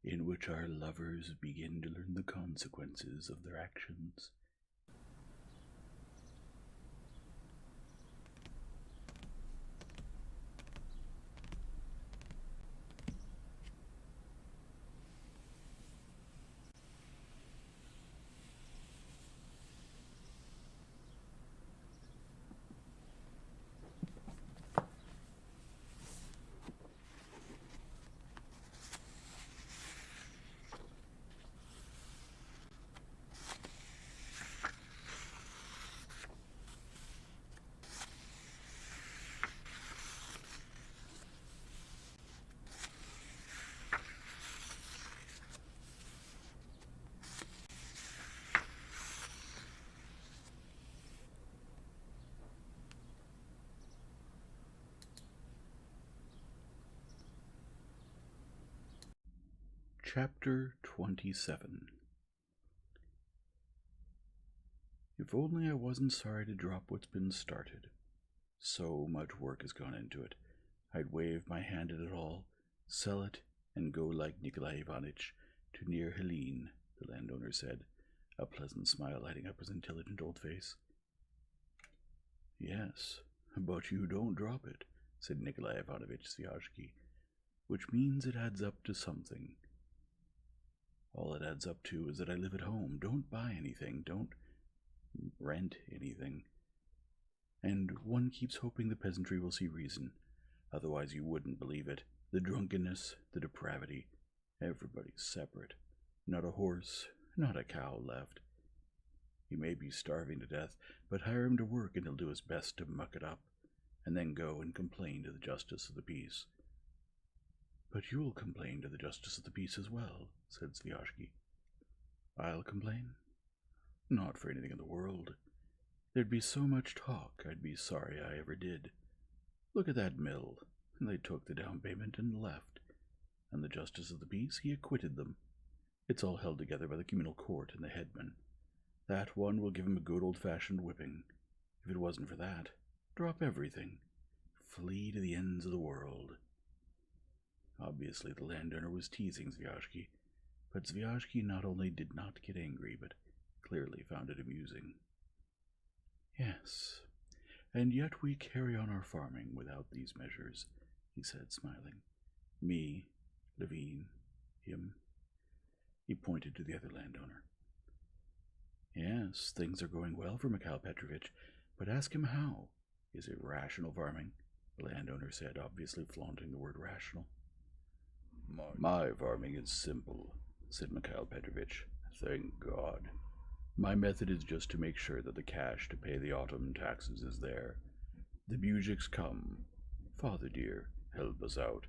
in which our lovers begin to learn the consequences of their actions. Chapter 27. If only I wasn't sorry to drop what's been started. So much work has gone into it. I'd wave my hand at it all, sell it, and go like Nikolai Ivanitch to near Helene, the landowner said, a pleasant smile lighting up his intelligent old face. Yes, but you don't drop it, said Nikolai Ivanovich Sviazhsky, which means it adds up to something. All it adds up to is that I live at home, don't buy anything, don't rent anything. And one keeps hoping the peasantry will see reason. Otherwise you wouldn't believe it. The drunkenness, the depravity, everybody's separate. Not a horse, not a cow left. He may be starving to death, but hire him to work and he'll do his best to muck it up, and then go and complain to the justice of the peace. But you'll complain to the justice of the peace as well, said Sviazhsky. I'll complain? Not for anything in the world. There'd be so much talk, I'd be sorry I ever did. Look at that mill. They took the down payment and left. And the justice of the peace, he acquitted them. It's all held together by the communal court and the headman. That one will give him a good old-fashioned whipping. If it wasn't for that, drop everything. Flee to the ends of the world. Obviously the landowner was teasing Sviazhsky, but Sviazhsky not only did not get angry, but clearly found it amusing. Yes, and yet we carry on our farming without these measures, he said, smiling. Me, Levine, him. He pointed to the other landowner. Yes, things are going well for Mikhail Petrovitch, but ask him how. Is it rational farming? The landowner said, obviously flaunting the word rational. My farming is simple, said Mikhail Petrovitch. Thank God. My method is just to make sure that the cash to pay the autumn taxes is there. The Bujiks come. Father dear, help us out.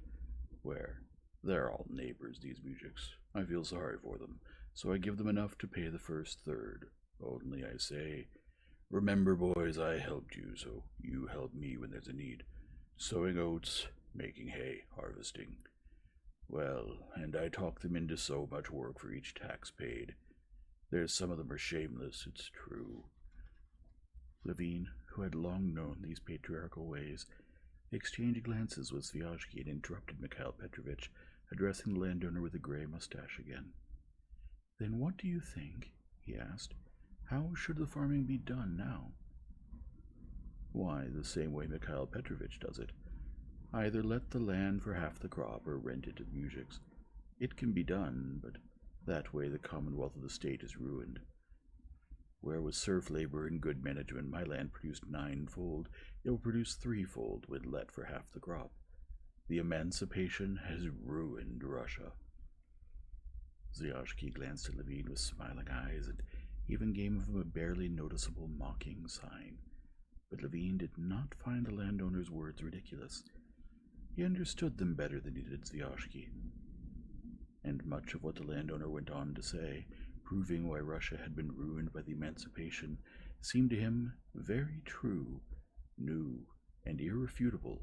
Where? They're all neighbors, these Bujiks. I feel sorry for them, so I give them enough to pay the first third. Only I say, remember, boys, I helped you, so you help me when there's a need. Sowing oats, making hay, harvesting. Well, and I talk them into so much work for each tax paid. There's some of them are shameless, it's true. Levine, who had long known these patriarchal ways, exchanged glances with Sviazhsky and interrupted Mikhail Petrovitch, addressing the landowner with a gray mustache again. Then what do you think? He asked. How should the farming be done now? Why, the same way Mikhail Petrovitch does it. Either let the land for half the crop or rent it to the Mujiks. It can be done, but that way the commonwealth of the state is ruined. Where with serf labor and good management my land produced ninefold, it will produce threefold when let for half the crop. The emancipation has ruined Russia. Sviazhsky glanced at Levine with smiling eyes and even gave him a barely noticeable mocking sign. But Levine did not find the landowner's words ridiculous. He understood them better than he did Sviazhsky. And much of what the landowner went on to say, proving why Russia had been ruined by the emancipation, seemed to him very true, new, and irrefutable.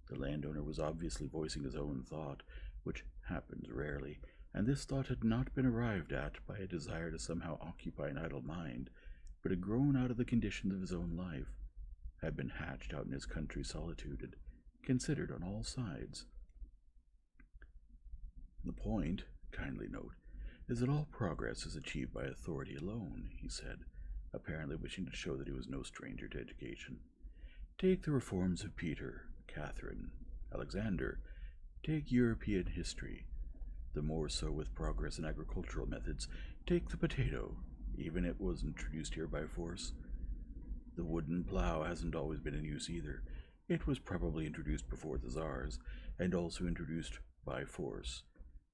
The landowner was obviously voicing his own thought, which happens rarely, and this thought had not been arrived at by a desire to somehow occupy an idle mind, but had grown out of the conditions of his own life, had been hatched out in his country's solitude, and considered on all sides. The point, kindly note, is that all progress is achieved by authority alone, he said, apparently wishing to show that he was no stranger to education. Take the reforms of Peter, Catherine, Alexander. Take European history. The more so with progress in agricultural methods. Take the potato. Even it was introduced here by force. The wooden plow hasn't always been in use either. It was probably introduced before the Tsars, and also introduced by force.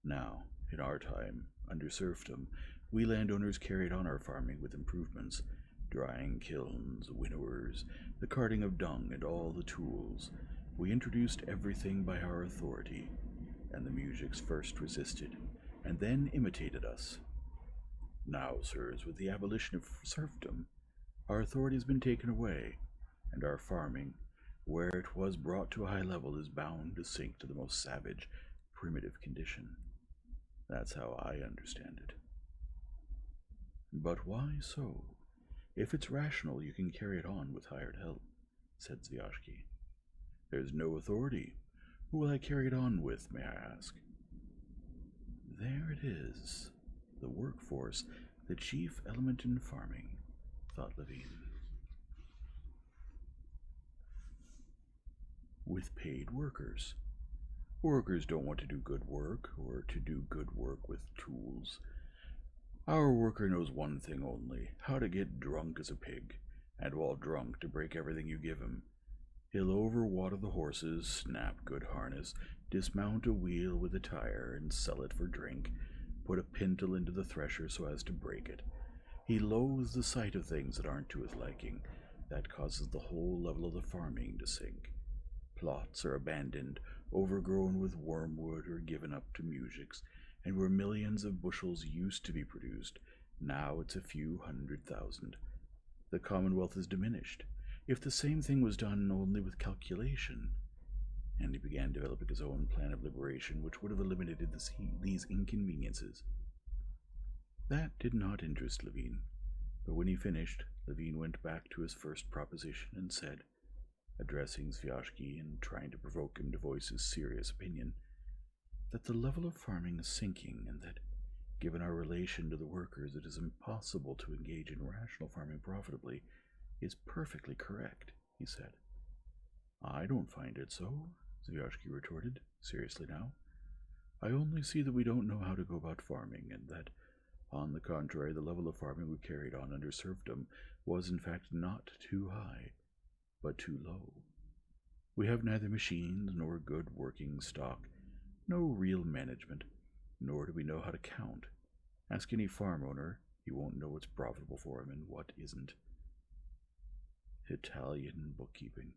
Now, in our time, under serfdom, we landowners carried on our farming with improvements. Drying kilns, winnowers, the carting of dung, and all the tools. We introduced everything by our authority, and the Mujiks first resisted, and then imitated us. Now, sirs, with the abolition of serfdom, our authority has been taken away, and our farming, where it was brought to a high level, is bound to sink to the most savage, primitive condition. That's how I understand it. But why so? If it's rational, you can carry it on with hired help, said Zvyashki. There's no authority. Who will I carry it on with, may I ask? There it is. The workforce, the chief element in farming, thought Levine. With paid workers. Workers don't want to do good work, or to do good work with tools. Our worker knows one thing only, how to get drunk as a pig, and while drunk to break everything you give him. He'll overwater the horses, snap good harness, dismount a wheel with a tire and sell it for drink, put a pintle into the thresher so as to break it. He loathes the sight of things that aren't to his liking. That causes the whole level of the farming to sink. Plots are abandoned, overgrown with wormwood or given up to Mujiks, and where millions of bushels used to be produced, now it's a few 100,000. The Commonwealth is diminished. If the same thing was done only with calculation, and he began developing his own plan of liberation which would have eliminated these inconveniences. That did not interest Levine, but when he finished, Levine went back to his first proposition and said, addressing Zvyashki and trying to provoke him to voice his serious opinion, that the level of farming is sinking and that, given our relation to the workers, it is impossible to engage in rational farming profitably, is perfectly correct, he said. I don't find it so, Zvyashki retorted, seriously now. I only see that we don't know how to go about farming, and that, on the contrary, the level of farming we carried on under serfdom was in fact not too high, but too low. We have neither machines nor good working stock, no real management, nor do we know how to count. Ask any farm owner, he won't know what's profitable for him and what isn't. Italian bookkeeping,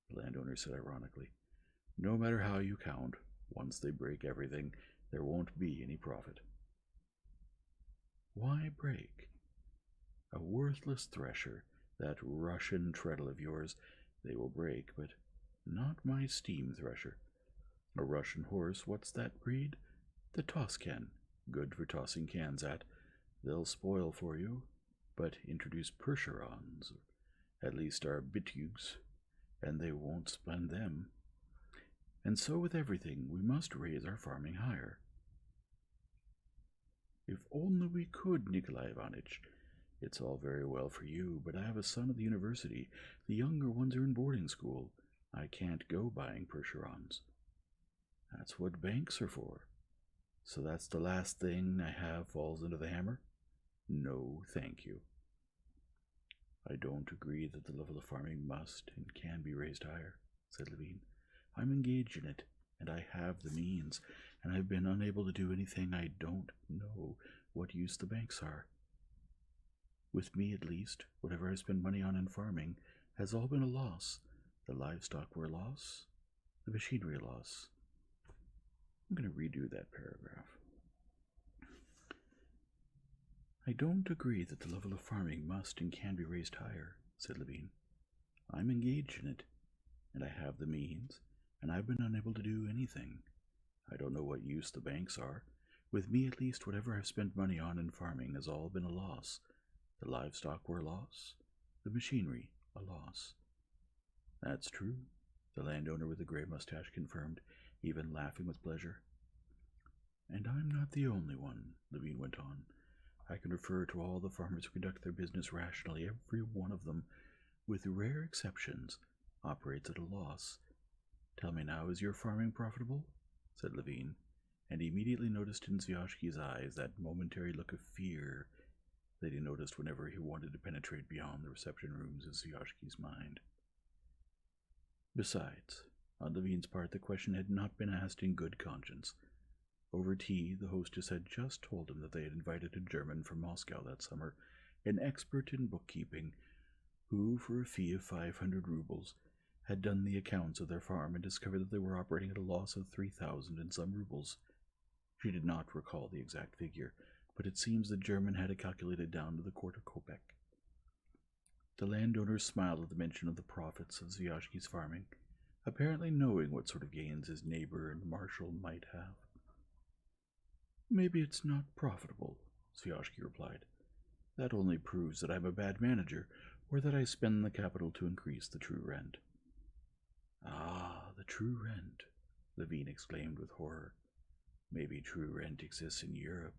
the landowner said ironically. No matter how you count, once they break everything, there won't be any profit. Why break? A worthless thresher, that Russian treadle of yours, they will break, but not my steam thresher. A Russian horse, what's that breed? The Toscan, good for tossing cans at. They'll spoil for you, but introduce Percherons, at least our Bityugs, and they won't spend them. And so with everything, we must raise our farming higher. If only we could, Nikolai Ivanitch. It's all very well for you, but I have a son at the university. The younger ones are in boarding school. I can't go buying Percherons. That's what banks are for. So that's the last thing I have falls into the hammer? No, thank you. I don't agree that the level of farming must and can be raised higher, said Levine. I'm engaged in it, and I have the means, and I've been unable to do anything. I don't know what use the banks are. With me, at least, whatever I spend money on in farming has all been a loss. The livestock were a loss, the machinery a loss. I'm going to redo that paragraph. I don't agree that the level of farming must and can be raised higher, said Levine. I'm engaged in it, and I have the means, and I've been unable to do anything. I don't know what use the banks are. With me, at least, whatever I've spent money on in farming has all been a loss. The livestock were a loss, the machinery a loss. That's true, the landowner with the gray mustache confirmed, even laughing with pleasure. And I'm not the only one, Levine went on. I can refer to all the farmers who conduct their business rationally. Every one of them, with rare exceptions, operates at a loss. Tell me now, is your farming profitable? Said Levine, and he immediately noticed in Zvyashki's eyes that momentary look of fear that he noticed whenever he wanted to penetrate beyond the reception rooms of Zvyashki's mind. Besides, on Levine's part, the question had not been asked in good conscience. Over tea, the hostess had just told him that they had invited a German from Moscow that summer, an expert in bookkeeping, who, for a fee of 500 rubles, had done the accounts of their farm and discovered that they were operating at a loss of 3,000 and some rubles. She did not recall the exact figure, but it seems the German had it calculated down to the quarter kopeck. The landowner smiled at the mention of the profits of Zvyashki's farming, apparently knowing what sort of gains his neighbor and marshal might have. Maybe it's not profitable, Zvyashki replied. That only proves that I'm a bad manager, or that I spend the capital to increase the true rent. Ah, the true rent, Levine exclaimed with horror. Maybe true rent exists in Europe,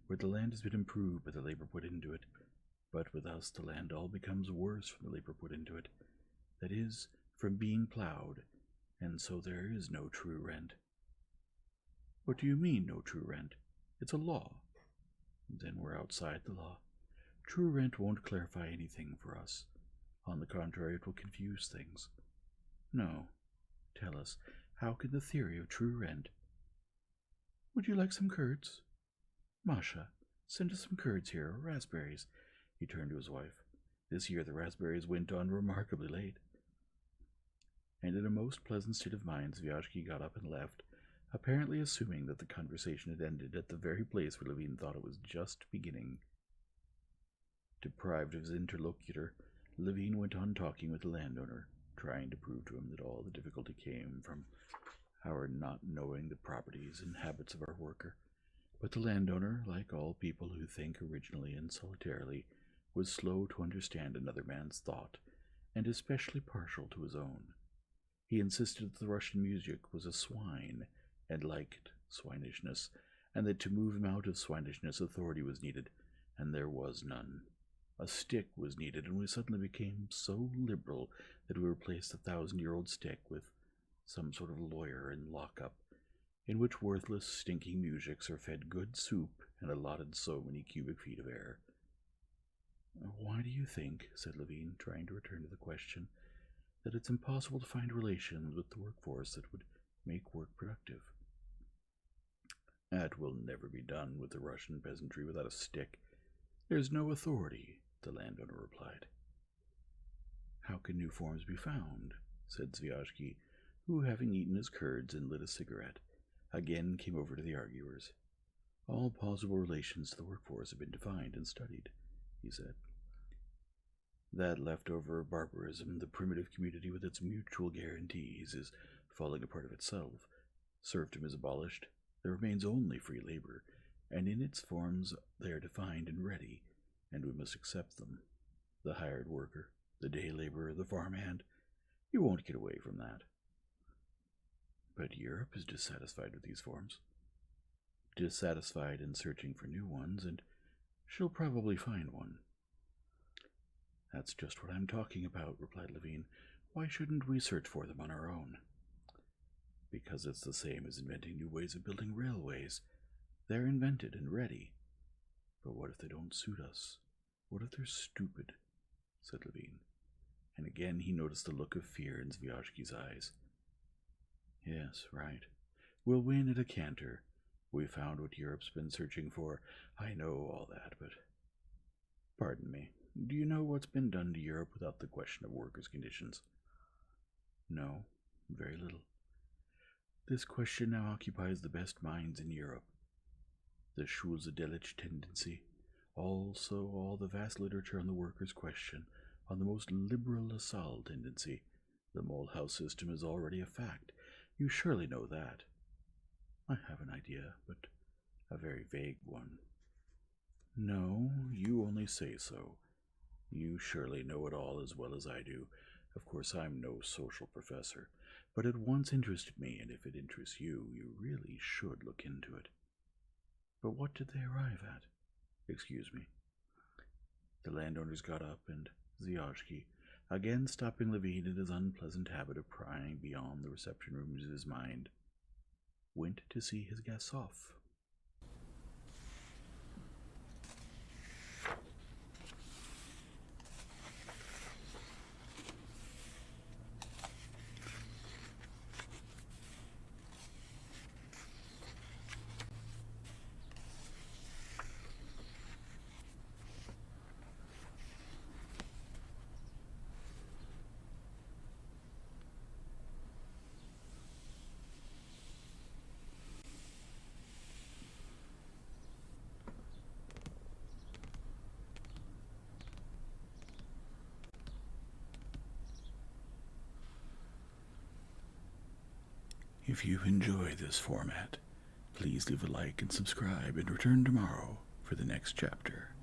where the land has been improved by the labor put into it, but with us the land all becomes worse from the labor put into it. That is, from being plowed, and so there is no true rent. What do you mean, no true rent? It's a law. Then we're outside the law. True rent won't clarify anything for us. On the contrary, it will confuse things. No. Tell us, how can the theory of true rent... Would you like some curds? Masha, send us some curds here, or raspberries. He turned to his wife. This year the raspberries went on remarkably late. And in a most pleasant state of mind, Zvyashki got up and left, apparently assuming that the conversation had ended at the very place where Levine thought it was just beginning. Deprived of his interlocutor, Levine went on talking with the landowner, trying to prove to him that all the difficulty came from our not knowing the properties and habits of our worker. But the landowner, like all people who think originally and solitarily, was slow to understand another man's thought, and especially partial to his own. He insisted that the Russian music was a swine, and liked swinishness, and that to move him out of swinishness authority was needed, and there was none. A stick was needed, and we suddenly became so liberal that we replaced the 1,000-year-old stick with some sort of lawyer in lockup, in which worthless, stinking musics are fed good soup and allotted so many cubic feet of air. Why do you think, said Levine, trying to return to the question, that it's impossible to find relations with the workforce that would make work productive? That will never be done with the Russian peasantry without a stick. There's no authority, the landowner replied. How can new forms be found? Said Zvyashki, who, having eaten his curds and lit a cigarette, again came over to the arguers. All possible relations to the workforce have been defined and studied, he said. That leftover barbarism, the primitive community with its mutual guarantees, is falling apart of itself. Serfdom is abolished. There remains only free labor, and in its forms they are defined and ready, and we must accept them. The hired worker, the day laborer, the farmhand, you won't get away from that. But Europe is dissatisfied with these forms. Dissatisfied and searching for new ones, and she'll probably find one. That's just what I'm talking about, replied Levine. Why shouldn't we search for them on our own? Because it's the same as inventing new ways of building railways. They're invented and ready. But what if they don't suit us? What if they're stupid? Said Levine. And again he noticed the look of fear in Zvyashki's eyes. Yes, right. We'll win at a canter. We found what Europe's been searching for. I know all that, but... Pardon me. Do you know what's been done to Europe without the question of workers' conditions? No, very little. This question now occupies the best minds in Europe. The Schulze-Delitzsch tendency, also all the vast literature on the workers' question, on the most liberal Lassalle tendency. The Mulhouse system is already a fact. You surely know that. I have an idea, but a very vague one. No, you only say so. You surely know it all as well as I do. Of course, I'm no social professor, but it once interested me, and if it interests you, you really should look into it. But what did they arrive at? Excuse me. The landowners got up, and Zyozhki, again stopping Levine in his unpleasant habit of prying beyond the reception rooms of his mind, went to see his guests off. If you enjoy this format, please leave a like and subscribe and return tomorrow for the next chapter.